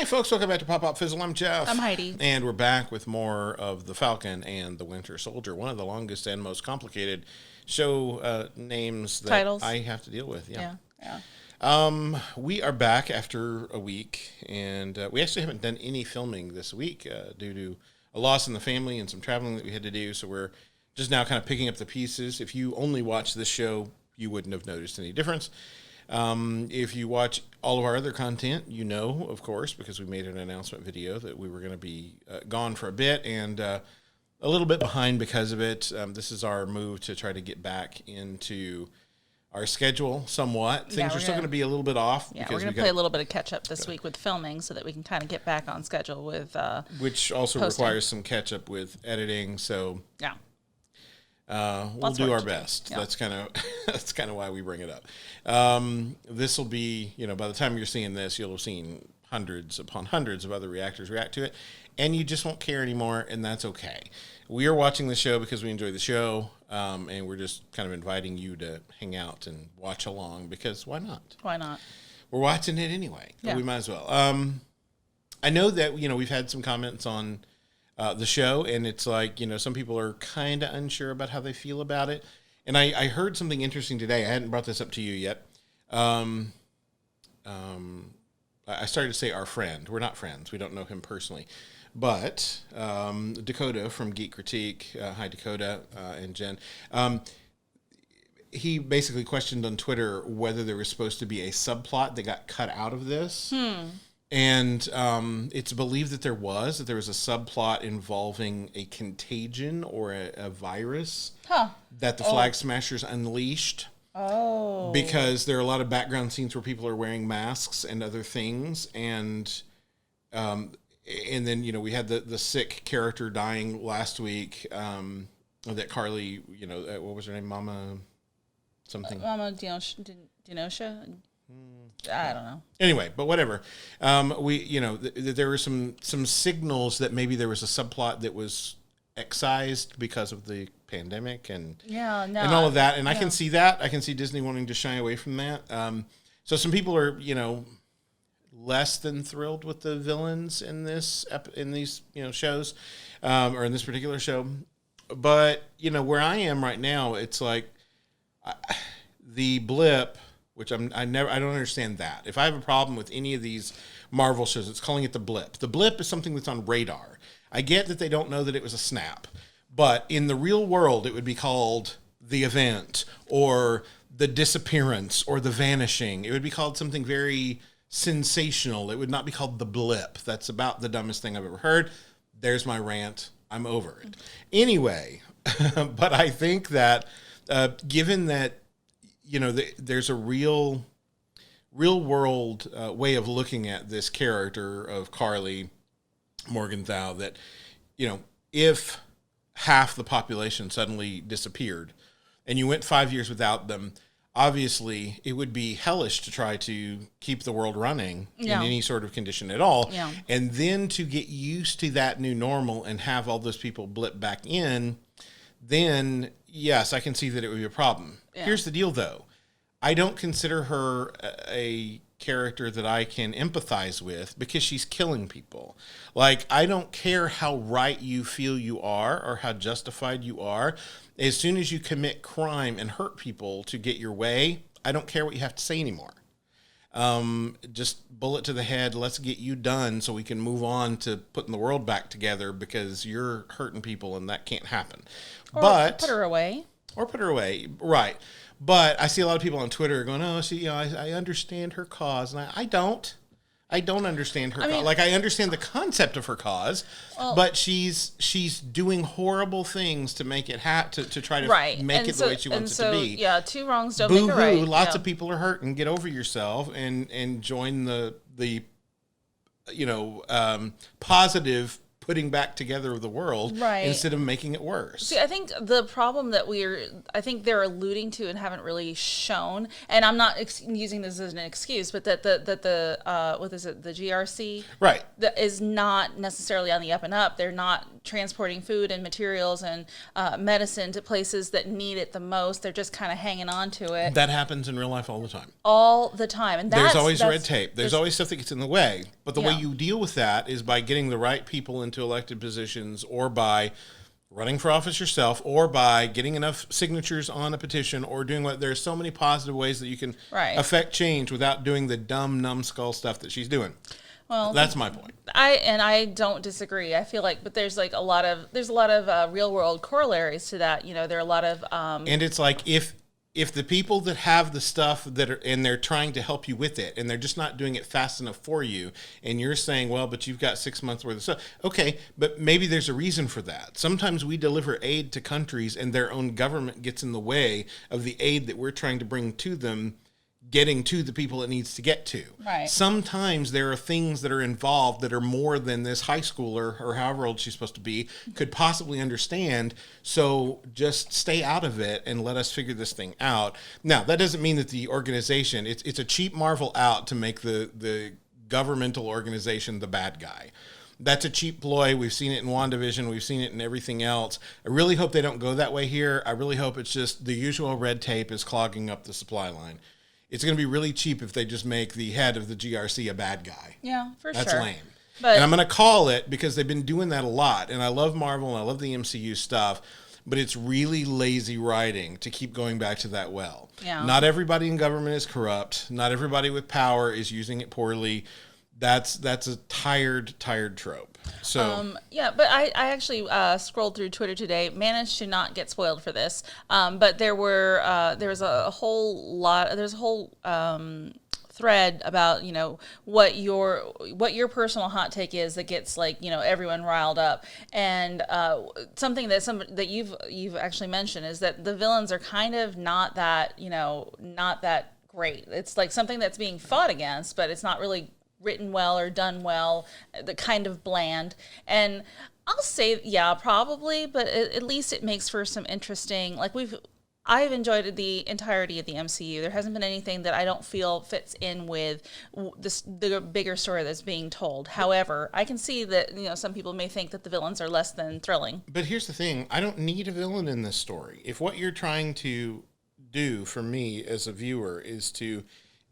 Hi, folks. Welcome back to Pop Pop Fizzle. I'm Jeff. I'm Heidi. And we're back with more of the Falcon and the Winter Soldier, one of the longest and most complicated show names that Titles. I have to deal with. Yeah. We are back after a week, and we actually haven't done any filming this week due to a loss in the family and some traveling that we had to do, so we're just now kind of picking up the pieces. If you only watch this show, you wouldn't have noticed any difference. If you watch all of our other content, you know, of course, because we made an announcement video that we were going to be gone for a bit and a little bit behind because of it. This is our move to try to get back into our schedule somewhat. Things are still going to be a little bit off. Yeah, we're going to play a little bit of catch up this week with filming so that we can kind of get back on schedule with which also posting. requires some catch up with editing. So yeah. We'll do our best. Yeah. That's kind of why we bring it up. This will be, by the time you're seeing this, you'll have seen hundreds upon hundreds of other reactors react to it, and you just won't care anymore, and that's okay. We are watching the show because we enjoy the show, and we're just kind of inviting you to hang out and watch along because why not? Why not? We're watching it anyway. Yeah. We might as well. I know that, we've had some comments on the show, and it's like, some people are kind of unsure about how they feel about it. And I heard something interesting today. I hadn't brought this up to you yet. I started to say our friend. We're not friends. We don't know him personally. But Dakota from Geek Critique, hi Dakota and Jen, he basically questioned on Twitter whether there was supposed to be a subplot that got cut out of this. And it's believed that there was a subplot involving a contagion or a virus that the Flag Smashers unleashed. Oh. Because there are a lot of background scenes where people are wearing masks and other things. And then, we had the sick character dying last week that Carly, what was her name? Mama something. Mama Dinosha? I don't know. Anyway, but whatever. There were some signals that maybe there was a subplot that was excised because of the pandemic and all of that. And I can see that. I can see Disney wanting to shy away from that. So some people are, less than thrilled with the villains in these shows, or in this particular show. But where I am right now, it's like the blip. Which I don't understand that. If I have a problem with any of these Marvel shows, it's calling it the blip. The blip is something that's on radar. I get that they don't know that it was a snap, but in the real world, it would be called the event or the disappearance or the vanishing. It would be called something very sensational. It would not be called the blip. That's about the dumbest thing I've ever heard. There's my rant. I'm over it. Anyway, but I think that given that there's a real world way of looking at this character of Carly Morgenthau that, if half the population suddenly disappeared and you went 5 years without them, obviously it would be hellish to try to keep the world running in any sort of condition at all. Yeah. And then to get used to that new normal and have all those people blip back in, then yes, I can see that it would be a problem. Yeah. Here's the deal, though. I don't consider her a character that I can empathize with because she's killing people. Like, I don't care how right you feel you are or how justified you are. As soon as you commit crime and hurt people to get your way, I don't care what you have to say anymore. Just bullet to the head. Let's get you done so we can move on to putting the world back together because you're hurting people and that can't happen. Or put her away. Right. But I see a lot of people on Twitter going, oh, see, I understand her cause. And I don't understand her cause. Like, I understand the concept of her cause, but she's doing horrible things to make it to try to make it the way she wants it to be. Yeah, two wrongs don't make a right. Lots of people are hurting. Get over yourself and join the positive putting back together of the world instead of making it worse. See, I think the problem that I think they're alluding to and haven't really shown, and I'm not using this as an excuse, but that the what is it, the GRC, that is not necessarily on the up and up. They're not transporting food and materials and medicine to places that need it the most. They're just kind of hanging on to it. That happens in real life all the time. All the time, and there's always red tape. There's always stuff that gets in the way. But the way you deal with that is by getting the right people into elected positions, or by running for office yourself, or by getting enough signatures on a petition, or doing what. There's so many positive ways that you can affect change without doing the dumb, numbskull stuff that she's doing. Well, that's my point. I don't disagree. I feel like, but there's a lot of real world corollaries to that. There are a lot of and it's like if the people that have the stuff and they're trying to help you with it, and they're just not doing it fast enough for you, and you're saying, well, but you've got 6 months worth of stuff. Okay, but maybe there's a reason for that. Sometimes we deliver aid to countries and their own government gets in the way of the aid that we're trying to bring to them getting to the people it needs to get to. Right. Sometimes there are things that are involved that are more than this high schooler, or however old she's supposed to be, could possibly understand. So just stay out of it and let us figure this thing out. Now, that doesn't mean that the organization, it's a cheap Marvel out to make the governmental organization the bad guy. That's a cheap ploy. We've seen it in WandaVision. We've seen it in everything else. I really hope they don't go that way here. I really hope it's just the usual red tape is clogging up the supply line. It's going to be really cheap if they just make the head of the GRC a bad guy. Yeah, for That's sure. That's lame. And I'm going to call it, because they've been doing that a lot. And I love Marvel and I love the MCU stuff, but it's really lazy writing to keep going back to that well. Yeah. Not everybody in government is corrupt. Not everybody with power is using it poorly. That's a tired trope. So but I actually scrolled through Twitter today, managed to not get spoiled for this. But there was a whole thread about what your personal hot take is that gets everyone riled up, and something that you've actually mentioned is that the villains are kind of not that great. It's like something that's being fought against, but it's not really written well or done well, the kind of bland. And I'll say, yeah, probably, but at least it makes for some interesting, I've enjoyed the entirety of the MCU. There hasn't been anything that I don't feel fits in with the bigger story that's being told. However, I can see that, some people may think that the villains are less than thrilling. But here's the thing. I don't need a villain in this story. If what you're trying to do for me as a viewer is to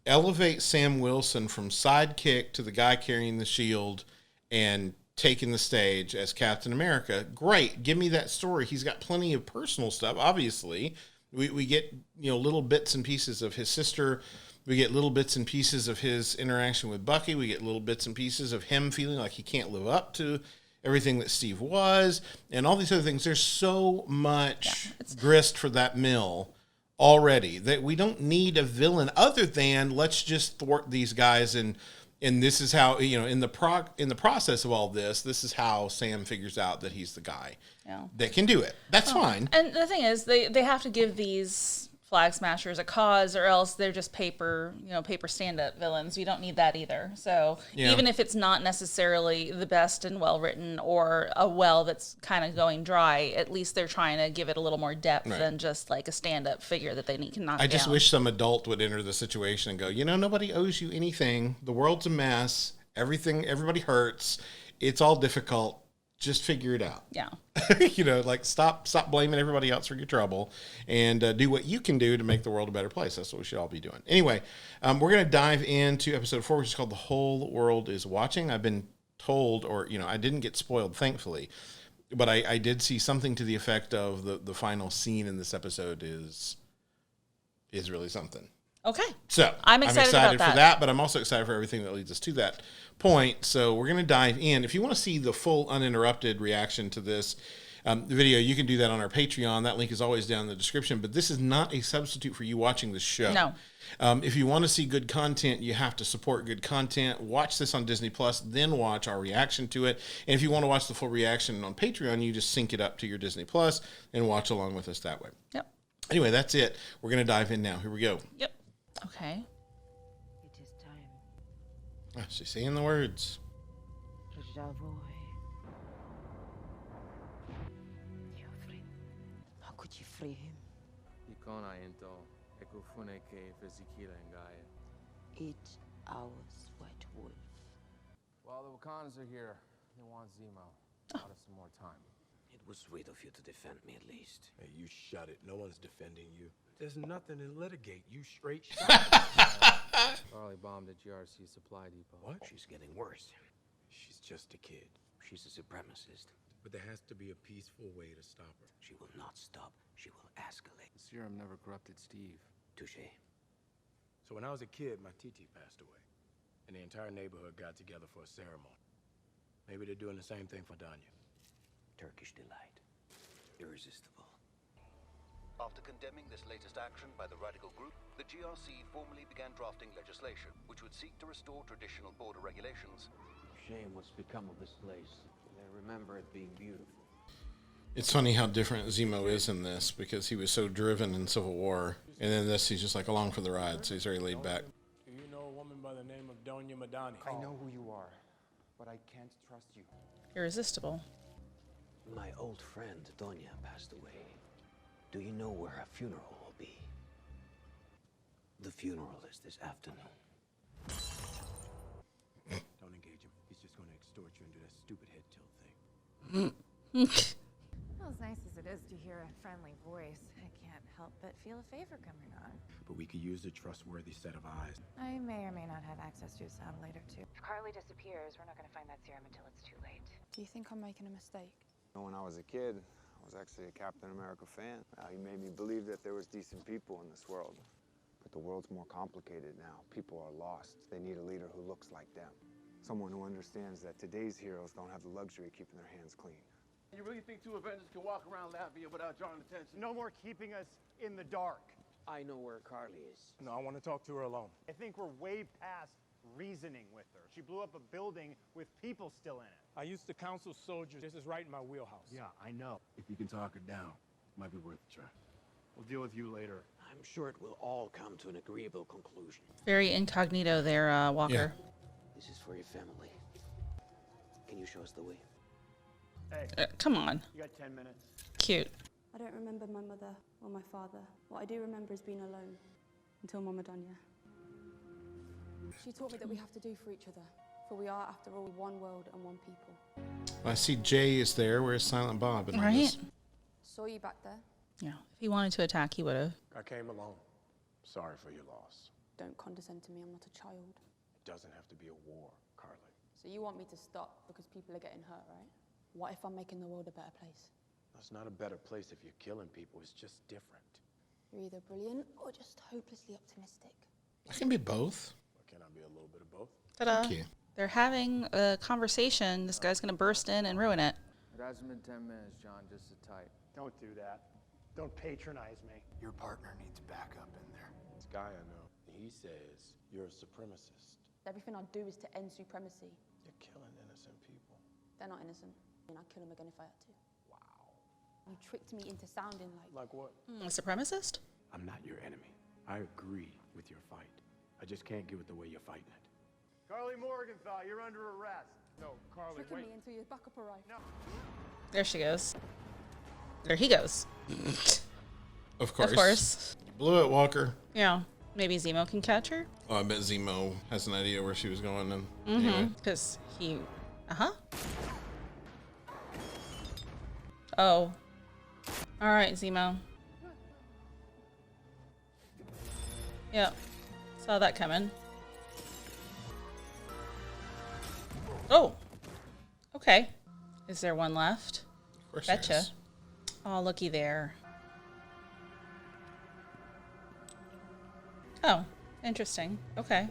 elevate Sam Wilson from sidekick to the guy carrying the shield and taking the stage as Captain America, great. Give me that story. He's got plenty of personal stuff, obviously. We get, little bits and pieces of his sister. We get little bits and pieces of his interaction with Bucky. We get little bits and pieces of him feeling like he can't live up to everything that Steve was, and all these other things. There's so much grist for that mill already that we don't need a villain other than let's just thwart these guys, and this is how, in the process of all this is how Sam figures out that he's the guy that can do it. That's fine. And the thing is, they have to give these flag smashers a cause, or else they're just paper stand-up villains. We don't need that either. So even if it's not necessarily the best and well-written, or a well that's kind of going dry, at least they're trying to give it a little more depth than just like a stand-up figure that they can knock down. I just wish some adult would enter the situation and go, nobody owes you anything. The world's a mess. Everybody hurts. It's all difficult. Just figure it out. Yeah. Stop blaming everybody else for your trouble, and do what you can do to make the world a better place. That's what we should all be doing. Anyway, we're going to dive into episode 4, which is called The Whole World is Watching. I've been told, or, I didn't get spoiled, thankfully, but I did see something to the effect of the final scene in this episode is really something. Okay. So I'm excited for that, but I'm also excited for everything that leads us to that point. So we're going to dive in. If you want to see the full uninterrupted reaction to this video, you can do that on our Patreon. That link is always down in the description, but this is not a substitute for you watching the show. No. If you want to see good content, you have to support good content. Watch this on Disney Plus, then watch our reaction to it. And if you want to watch the full reaction on Patreon, you just sync it up to your Disney Plus and watch along with us that way. Yep. Anyway, that's it. We're going to dive in now. Here we go. Yep. Okay. It is time. Oh, she's saying the words. Rajavoy. could you free him? 8 hours, White Wolf. While the Wakandans are here, they want Zemo. Bought us some more time. It was sweet of you to defend me at least. Hey, you shut it. No one's defending you. There's nothing to litigate. You straight shot it. Charlie bombed a GRC supply depot. What? She's getting worse. She's just a kid. She's a supremacist. But there has to be a peaceful way to stop her. She will not stop. She will escalate. The serum never corrupted Steve. Touché. So when I was a kid, my TT passed away. And the entire neighborhood got together for a ceremony. Maybe they're doing the same thing for Danya. Turkish delight. Irresistible. After condemning this latest action by the radical group, the GRC formally began drafting legislation, which would seek to restore traditional border regulations. Shame what's become of this place. They remember it being beautiful. It's funny how different Zemo is in this, because he was so driven in Civil War, and then this he's just like along for the ride, so he's very laid back. Do you know a woman by the name of Donya Madani? I know who you are, but I can't trust you. Irresistible. My old friend Donya passed away. Do you know where her funeral will be? The funeral is this afternoon. Don't engage him. He's just going to extort you into that stupid head tilt thing. Well, as nice as it is to hear a friendly voice, I can't help but feel a favor coming on. But we could use the trustworthy set of eyes. I may or may not have access to a satellite or two. If Carly disappears, we're not going to find that serum until it's too late. Do you think I'm making a mistake? When I was a kid, I was actually a Captain America fan. He made me believe that there was decent people in this world. But the world's more complicated now. People are lost. They need a leader who looks like them. Someone who understands that today's heroes don't have the luxury of keeping their hands clean. You really think two Avengers can walk around Latvia without drawing attention? No more keeping us in the dark. I know where Carly is. No, I want to talk to her alone. I think we're way past reasoning with her. She blew up a building with people still in it. I used to counsel soldiers. This is right in my wheelhouse. Yeah, I know. If you can talk her down, it might be worth a try. We'll deal with you later. I'm sure it will all come to an agreeable conclusion. Very incognito there, Walker. Yeah. This is for your family. Can you show us the way? Hey, Come on. you got 10 minutes. Cute. I don't remember my mother or my father. What I do remember is being alone until Mama Donya. She taught me that we have to do for each other, for we are, after all, one world and one people. I see Jay is there. Where's Silent Bob? And Right? Saw you back there. Yeah. If he wanted to attack, he would have. I came alone. Sorry for your loss. Don't condescend to me, I'm not a child. It doesn't have to be a war, Carly. So you want me to stop because people are getting hurt, right? What if I'm making the world a better place? It's not a better place if you're killing people. It's just different. You're either brilliant or just hopelessly optimistic. I can be both. Can I be a little bit of both? Ta-da. Thank you. They're having a conversation. This guy's going to burst in and ruin it. It hasn't been 10 minutes, John, just sit tight. Don't do that. Don't patronize me. Your partner needs backup in there. This guy I know, he says you're a supremacist. Everything I do is to end supremacy. You're killing innocent people. They're not innocent, and I'd kill them again if I had to. Wow. You tricked me into sounding like... Like what? A supremacist? I'm not your enemy. I agree with your fight. I just can't get with the way you're fighting it. Carly Morgenthau, you're under arrest. No, Carly, Tricking me until your backup arrived. No. There she goes. There he goes. Of course. Of course. Blew it, Walker. Yeah. Maybe Zemo can catch her? Oh, I bet Zemo has an idea where she was going then. Because he... Oh. All right, Zemo. Yep. Saw that coming. Oh. Okay. Is there one left? Of course there Betcha. is. Oh, looky there. Oh, interesting. Okay.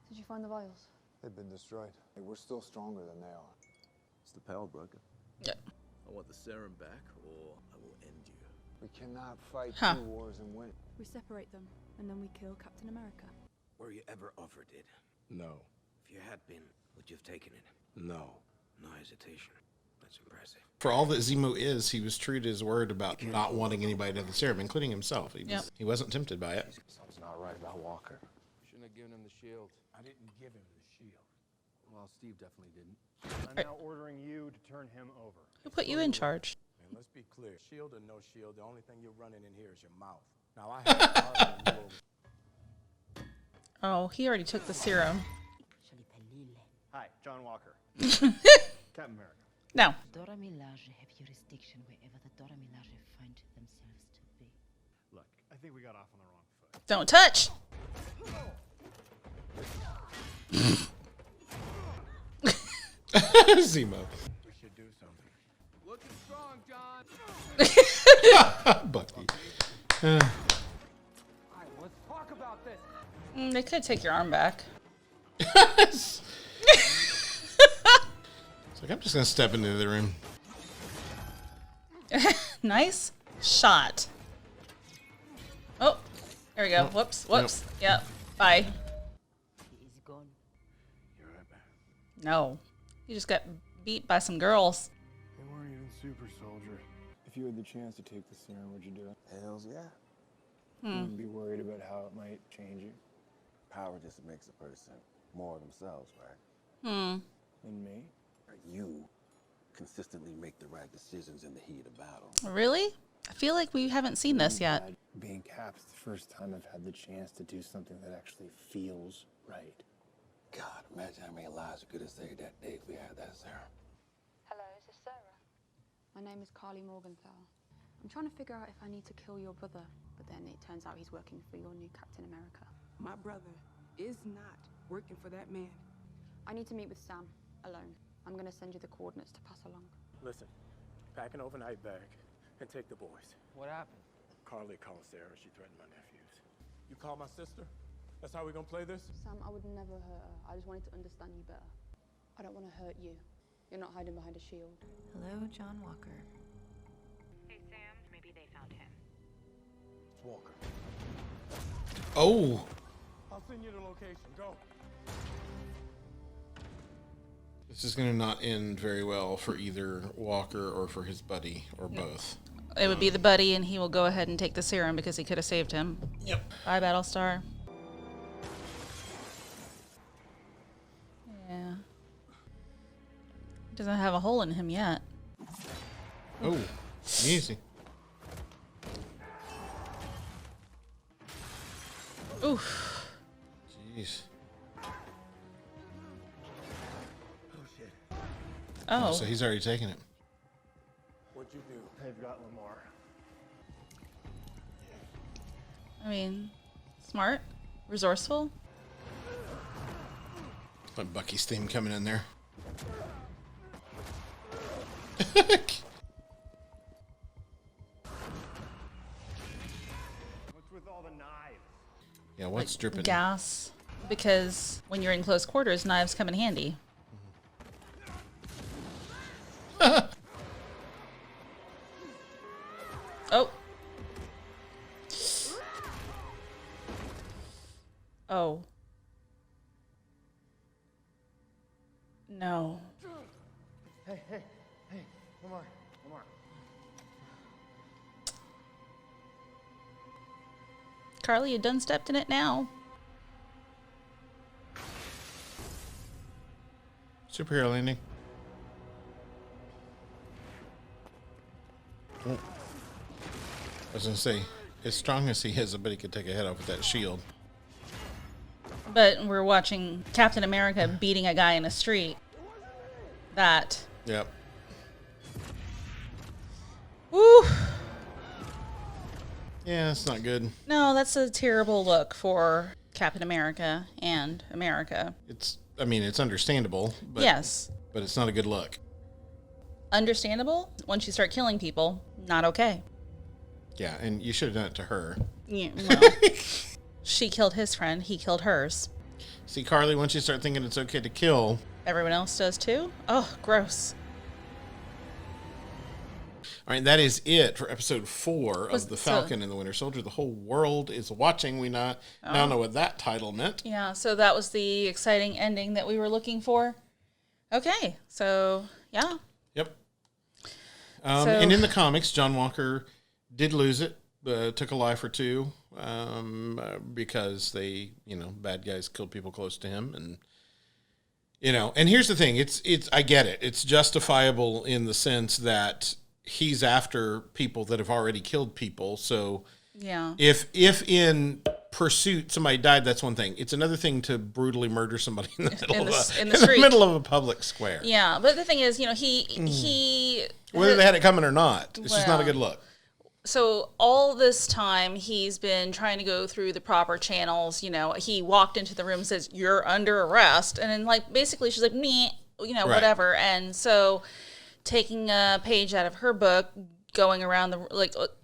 Did you find the vials? They've been destroyed. Hey, we're still stronger than they are. It's the pal, broken. Yeah. I want the serum back, or I will end you. We cannot fight Huh. 2 wars and win. We separate them, and then we kill Captain America. Were you ever offered it? No. If you had been, would you have taken it? No. No hesitation. That's impressive. For all that Zemo is, he was true to his word about not wanting anybody to have the serum, including himself. He wasn't tempted by it. Something's not right about Walker. Shouldn't have given him the shield. I didn't give him the shield. Well, Steve definitely didn't. I'm now ordering you to turn him over. Who put you in charge? Man, Let's be clear. Shield or no shield, the only thing you're running in here is your mouth. Now, I have to Oh, he already took the serum. Hi, John Walker. Captain America. No. Dora Milaje have jurisdiction wherever the Dora Milaje find themselves to be. Look, I think we got off on the wrong foot. Don't touch. Zemo. We should do something. Looking strong, John. Bucky. All right, let's talk about this. They could take your arm back. It's like, I'm just going to step into the room. Nice shot. Oh, there we go. Whoops. Yep. Bye. He is gone. You're right back. No. You just got beat by some girls. They weren't even super soldier. If you had the chance to take the serum, would you do it? Hells yeah. You wouldn't be worried about how it might change you. Power just makes a person more of themselves, right? And me? You consistently make the right decisions in the heat of battle. Really? I feel like we haven't seen this yet. Being Cap's the first time I've had the chance to do something that actually feels right. God, imagine how many lives we could have saved that day if we had that serum. Hello, is this Sarah? My name is Carly Morgenthau. I'm trying to figure out if I need to kill your brother, but then it turns out he's working for your new Captain America. My brother is not working for that man. I need to meet with Sam, alone. I'm going to send you the coordinates to pass along. Listen, pack an overnight bag and take the boys. What happened? Carly called Sarah. She threatened my nephews. You call my sister? That's how we gonna play this? Sam, I would never hurt her. I just wanted to understand you better. I don't want to hurt you. You're not hiding behind a shield. Hello, John Walker. Hey, Sam. Maybe they found him. It's Walker. Oh. I'll send you the location. Go. This is going to not end very well for either Walker or for his buddy, or both. It would be the buddy, and he will go ahead and take the serum because he could have saved him. Yep. Bye, Battlestar. Yeah. Doesn't have a hole in him yet. Oh, easy. Oof. Jeez. Oh. So he's already taken it. What'd you do? They've got Lamar. I mean, smart, resourceful. Like Bucky's theme coming in there. What's with all the knives? Yeah, what's dripping? Gas. Because when you're in close quarters, knives come in handy. Oh. Oh. No. Hey, Lamar. Carly, you done stepped in it now. Superhero landing. Oh. I was going to say, as strong as he is, I bet he could take a head off with that shield. But we're watching Captain America beating a guy in the street. That. Yep. Woo. Yeah, it's not good. No, that's a terrible look for Captain America and America. It's understandable. But, yes. But it's not a good look. Understandable. Once you start killing people, not okay. Yeah, and you should have done it to her. Yeah, well, she killed his friend. He killed hers. See, Carly, once you start thinking it's okay to kill... Everyone else does too? Oh, gross. All right, that is it for episode 4 of The Falcon and the Winter Soldier. The whole world is watching. We now know what that title meant. Yeah, so that was the exciting ending that we were looking for. Okay, so, yeah. Yep. And in the comics, John Walker did lose it, took a life or two, because they, bad guys killed people close to him. And, and here's the thing. It's I get it. It's justifiable in the sense that he's after people that have already killed people. So yeah, if in pursuit somebody died, that's one thing. It's another thing to brutally murder somebody in the middle of a public square. Yeah, but the thing is, he whether they had it coming or not, it's just not a good look. So all this time he's been trying to go through the proper channels. He walked into the room and says, "You're under arrest," and then basically she's like, "Meh," Right. whatever. And so taking a page out of her book, going around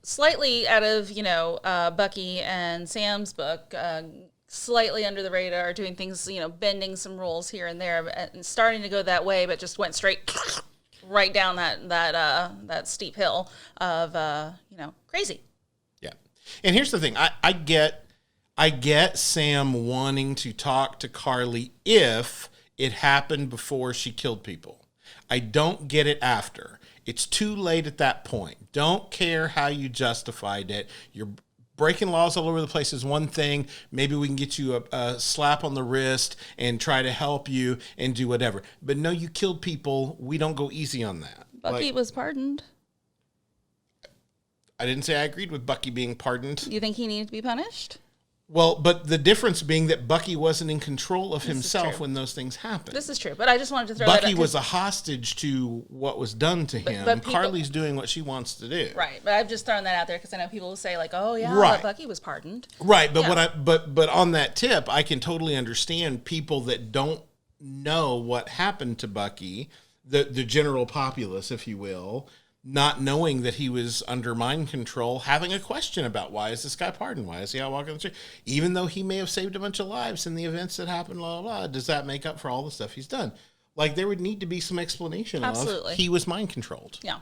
slightly out of Bucky and Sam's book, slightly under the radar, doing things, bending some rules here and there, and starting to go that way, but just went straight right down that steep hill of crazy. Yeah, and here's the thing: I get Sam wanting to talk to Carly if it happened before she killed people. I don't get it after. It's too late at that point. Don't care how you justified it. You're breaking laws all over the place is one thing. Maybe we can get you a slap on the wrist and try to help you and do whatever. But no, you killed people. We don't go easy on that. Bucky was pardoned. I didn't say I agreed with Bucky being pardoned. You think he needed to be punished? Well, but the difference being that Bucky wasn't in control of himself when those things happened. This is true, but I just wanted to throw that out. Bucky was a hostage to what was done to him. But Carly's doing what she wants to do. Right, but I've just thrown that out there because I know people will say "Oh yeah, right. Bucky was pardoned." Right, but but on that tip, I can totally understand people that don't know what happened to Bucky, the general populace, if you will, not knowing that he was under mind control, having a question about why is this guy pardoned? Why is he out walking the street? Even though he may have saved a bunch of lives in the events that happened, blah, blah, blah, does that make up for all the stuff he's done? There would need to be some explanation of he was mind controlled. Yeah.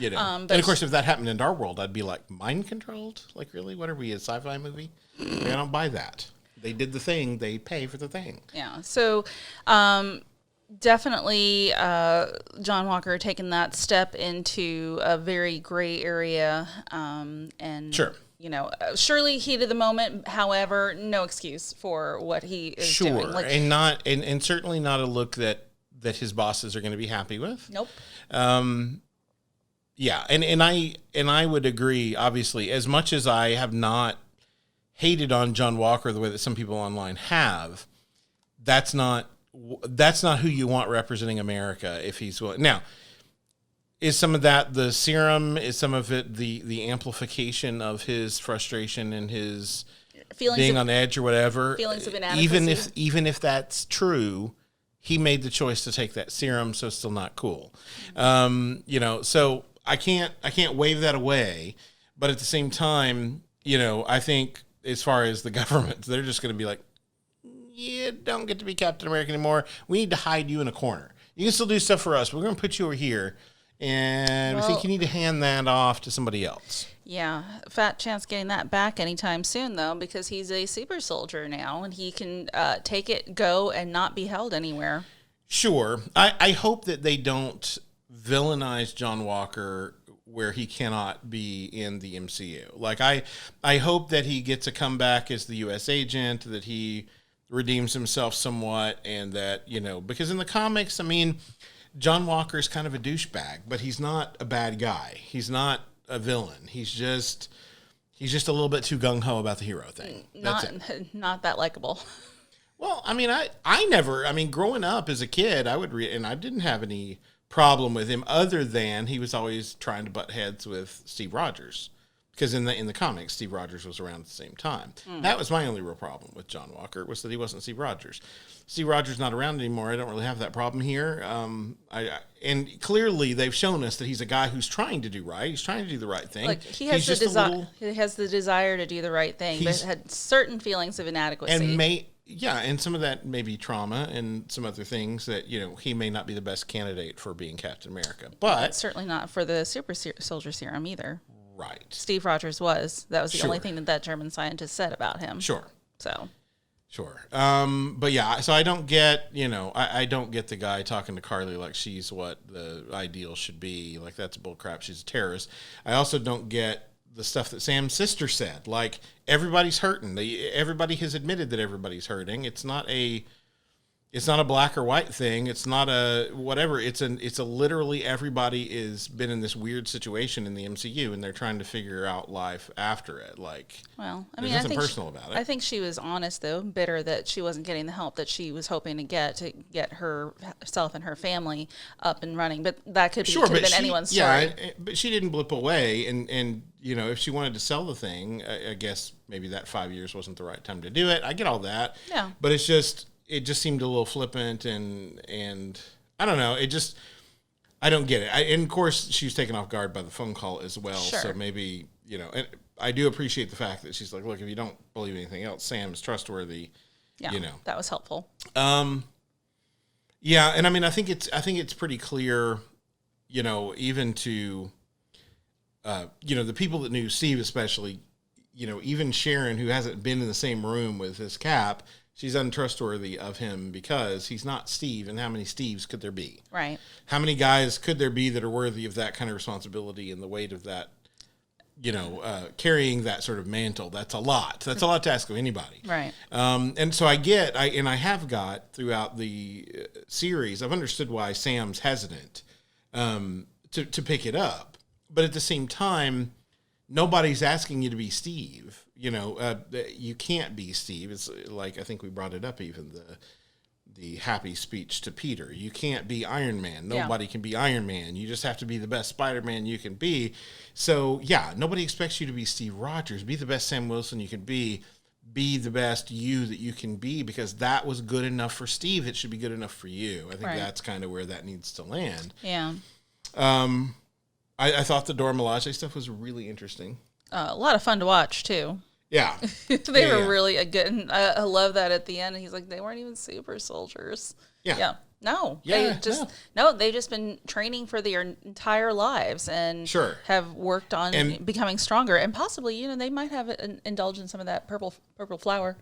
And of course, if that happened in our world, I'd be like, mind controlled? Really? What are we, a sci-fi movie? I don't buy that. They did the thing. They pay for the thing. Yeah. So, definitely John Walker taking that step into a very gray area, and sure, surely heat of the moment. However, no excuse for what he is doing. And certainly not a look that his bosses are going to be happy with. Nope. Yeah, and I would agree. Obviously, as much as I have not hated on John Walker the way that some people online have, that's not who you want representing America if he's willing. Now, is some of that the serum? Is some of it the amplification of his frustration and his being on edge or whatever? Feelings of inadequacy. Even if that's true, he made the choice to take that serum, so it's still not cool. So I can't wave that away. But at the same time, I think as far as the government, they're just going to be like, you don't get to be Captain America anymore. We need to hide you in a corner. You can still do stuff for us, but we're going to put you over here, and we think you need to hand that off to somebody else. Yeah, fat chance getting that back anytime soon, though, because he's a super soldier now, and he can take it, go, and not be held anywhere. Sure. I hope that they don't villainize John Walker where he cannot be in the MCU. I hope that he gets a comeback as the U.S. agent, that he redeems himself somewhat, and that, because in the comics, John Walker's kind of a douchebag, but he's not a bad guy. He's not a villain. He's just a little bit too gung-ho about the hero thing. Not that likable. Well, I never, growing up as a kid, I would read, and I didn't have any problem with him other than he was always trying to butt heads with Steve Rogers. Because in the comics, Steve Rogers was around at the same time. That was my only real problem with John Walker, was that he wasn't Steve Rogers. Steve Rogers not around anymore. I don't really have that problem here. And clearly they've shown us that he's a guy who's trying to do right. He's trying to do the right thing. He has he has the desire to do the right thing, but had certain feelings of inadequacy. And some of that may be trauma and some other things that, he may not be the best candidate for being Captain America. But certainly not for the super soldier serum either. Right. Steve Rogers was. That was the only thing that German scientist said about him. Sure. So. Sure. But yeah, so I don't get, I don't get the guy talking to Carly like she's what the ideal should be. Like, that's bullcrap. She's a terrorist. I also don't get the stuff that Sam's sister said. Like, everybody's hurting. Everybody has admitted that everybody's hurting. It's not It's not a black or white thing. It's not a whatever. It's a literally everybody is been in this weird situation in the MCU, and they're trying to figure out life after it. Like, well, I there's mean, nothing personal about it. I think she was honest, though, bitter that she wasn't getting the help that she was hoping to get herself and her family up and running. But that could have been anyone's story. Yeah, but she didn't blip away, and if she wanted to sell the thing, I guess maybe that 5 years wasn't the right time to do it. I get all that. Yeah. But it just seemed a little flippant, and I don't know. I don't get it. And of course, she was taken off guard by the phone call as well. Sure. So maybe, and I do appreciate the fact that she's like, look, if you don't believe anything else, Sam is trustworthy. Yeah, that was helpful. Yeah, and I mean, I think it's pretty clear, even to, the people that knew Steve especially, even Sharon, who hasn't been in the same room with his Cap, she's untrustworthy of him because he's not Steve, and how many Steves could there be? Right. How many guys could there be that are worthy of that kind of responsibility and the weight of that, carrying that sort of mantle? That's a lot. That's a lot to ask of anybody. Right. And so I have got throughout the series, I've understood why Sam's hesitant to pick it up. But at the same time, nobody's asking you to be Steve. You can't be Steve. It's like, I think we brought it up, even the happy speech to Peter. You can't be Iron Man. Nobody can be Iron Man. You just have to be the best Spider-Man you can be. So, yeah, nobody expects you to be Steve Rogers. Be the best Sam Wilson you can be. Be the best you that you can be, because that was good enough for Steve. It should be good enough for you. I think that's kind of where that needs to land. Yeah. I thought the Dora Milaje stuff was really interesting. A lot of fun to watch, too. Yeah. They were really good. And I love that at the end. He's like, they weren't even super soldiers. Yeah. No. Yeah, they've just been training for their entire lives and have worked on becoming stronger. And possibly, they might have indulged in some of that purple flower.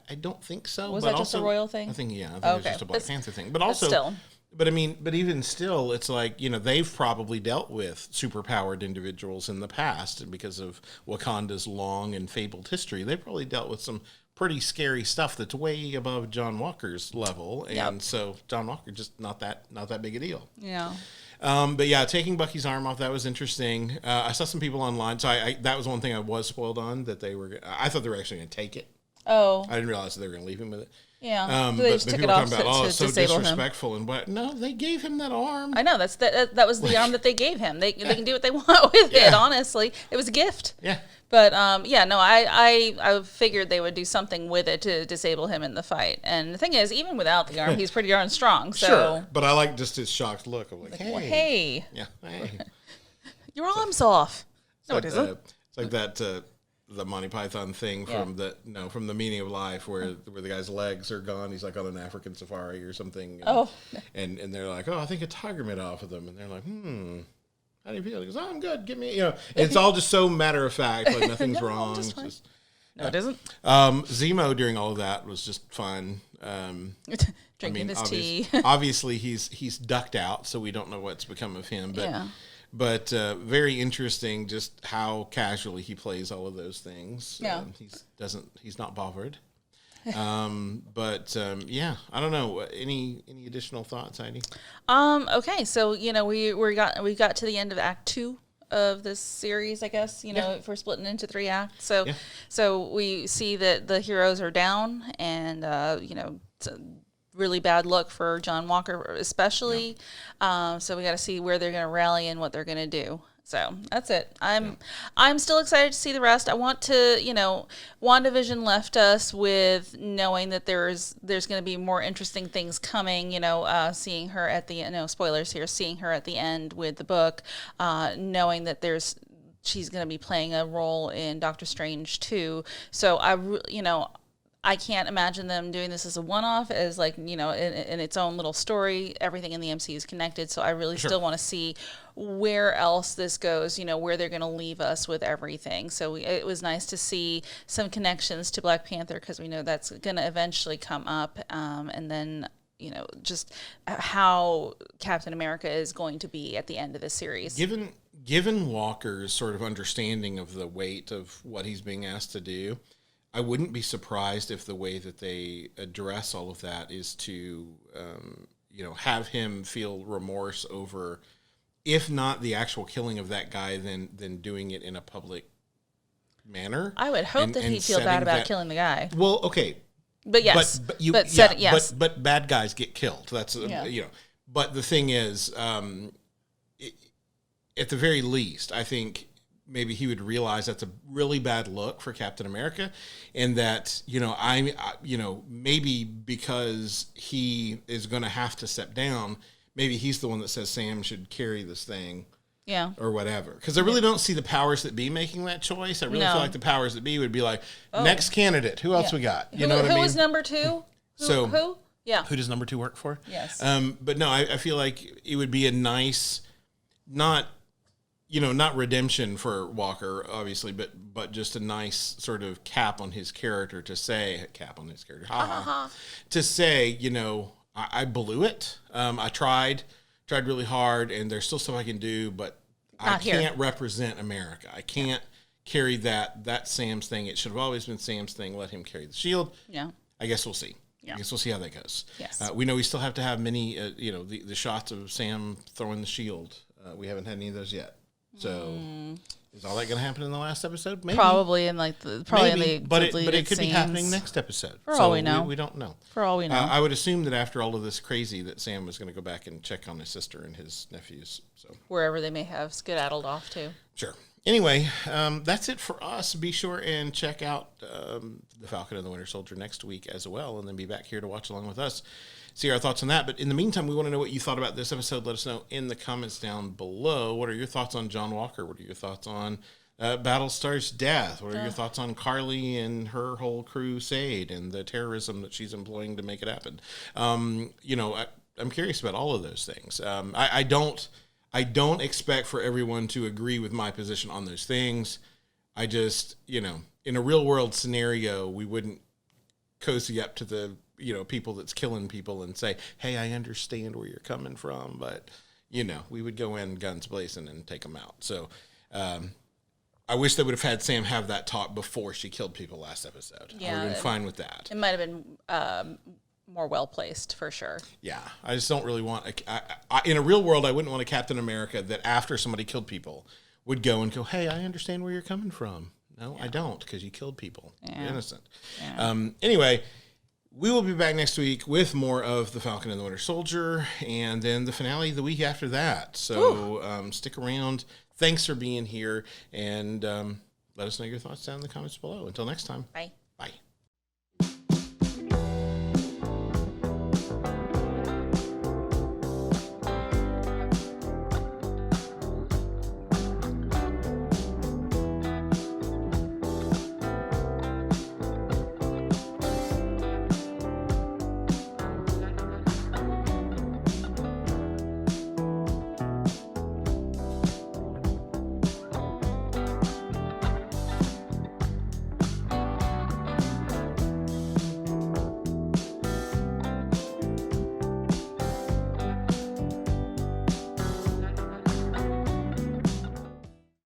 I don't think so. Was that just a royal thing? I think it was just a Black Panther thing. But also, still. But even still, it's like, they've probably dealt with superpowered individuals in the past, and because of Wakanda's long and fabled history, they've probably dealt with some pretty scary stuff that's way above John Walker's level. And so John Walker just not that big a deal. Yeah. But yeah, taking Bucky's arm off, that was interesting. I saw some people online, so that was one thing I was spoiled on, that I thought they were actually going to take it. Oh. I didn't realize that they were going to leave him with it. Yeah, they just took it off to so disable disrespectful him. And what? No, they gave him that arm. I know that was the arm that they gave him. They can do what they want with it. Honestly, it was a gift. Yeah. But I figured they would do something with it to disable him in the fight. And the thing is, even without the arm, he's pretty darn strong. So. Sure, but I like just his shocked look of like, hey, yeah, hey, your arm's off. No, it isn't. It's like that. The Monty Python thing from the Meaning of Life, where the guy's legs are gone. He's like on an African safari or something. And they're like, I think a tiger bit off of them. And they're like, how do you feel? He goes, I'm good. Give me, it's all just so matter of fact, like nothing's wrong. No, it isn't. Zemo during all of that was just fun. Drinking his tea. Obviously, he's ducked out, so we don't know what's become of him. But very interesting, just how casually he plays all of those things. Yeah, he's not bothered. But I don't know. Any additional thoughts, Heidi? Okay, so we got to the end of Act 2 of this series, I guess. If we're splitting into 3 acts, so we see that the heroes are down, and it's a really bad look for John Walker, especially. So we got to see where they're going to rally and what they're going to do. So that's it. I'm still excited to see the rest. I want to, WandaVision left us with knowing that there's going to be more interesting things coming. Seeing her at the spoilers here, seeing her at the end with the book, knowing that she's going to be playing a role in Doctor Strange too. So I can't imagine them doing this as a one-off, as like, in its own little story. Everything in the MCU is connected, so I really still want to see where else this goes, where they're going to leave us with everything. So it was nice to see some connections to Black Panther, because we know that's going to eventually come up, and then, just how Captain America is going to be at the end of the series. Given Walker's sort of understanding of the weight of what he's being asked to do, I wouldn't be surprised if the way that they address all of that is to, have him feel remorse over, if not the actual killing of that guy, then doing it in a public manner. I would hope that he'd feel bad about killing the guy. Well, okay. But yes. Yes. But bad guys get killed. That's, But the thing is, at the very least, I think maybe he would realize that's a really bad look for Captain America, and that, maybe because he is going to have to step down, maybe he's the one that says Sam should carry this thing. Yeah. Or whatever. Because I really don't see the powers that be making that choice. I really feel like the powers that be would be like, next candidate, who else we got? You know what I mean? Who is number 2? Who? Yeah. Who does number 2 work for? Yes. But no, I feel like it would be a nice, not redemption for Walker, obviously, but just a nice sort of cap on his character to say, to say, I blew it. I tried really hard, and there's still stuff I can do, but I can't represent America. I can't carry that Sam's thing. It should have always been Sam's thing. Let him carry the shield. Yeah. I guess we'll see. Yeah. I guess we'll see how that goes. Yes. We know we still have to have many, the shots of Sam throwing the shield. We haven't had any of those yet. So is all that going to happen in the last episode? Maybe. Probably in the but it could be happening next episode. For all we know. We don't know. For all we know. I would assume that after all of this crazy that Sam was going to go back and check on his sister and his nephews. So wherever they may have skedaddled off to. Sure. Anyway, that's it for us. Be sure and check out The Falcon and the Winter Soldier next week as well, and then be back here to watch along with us. See our thoughts on that. But in the meantime, we want to know what you thought about this episode. Let us know in the comments down below. What are your thoughts on John Walker? What are your thoughts on Battlestar's death? What are your thoughts on Carly and her whole crusade and the terrorism that she's employing to make it happen? I'm curious about all of those things. I don't expect for everyone to agree with my position on those things. I just, in a real world scenario, we wouldn't cozy up to the, people that's killing people and say, hey, I understand where you're coming from. But, we would go in guns blazing and take them out. So I wish they would have had Sam have that talk before she killed people last episode. Yeah, I would have been fine with that. It might have been more well-placed, for sure. Yeah, I just don't really want... in a real world, I wouldn't want a Captain America that after somebody killed people would go, hey, I understand where you're coming from. No, I don't, because you killed people. Yeah. You're innocent. Yeah. Anyway, we will be back next week with more of The Falcon and the Winter Soldier, and then the finale the week after that. So stick around. Thanks for being here, and let us know your thoughts down in the comments below. Until next time. Bye.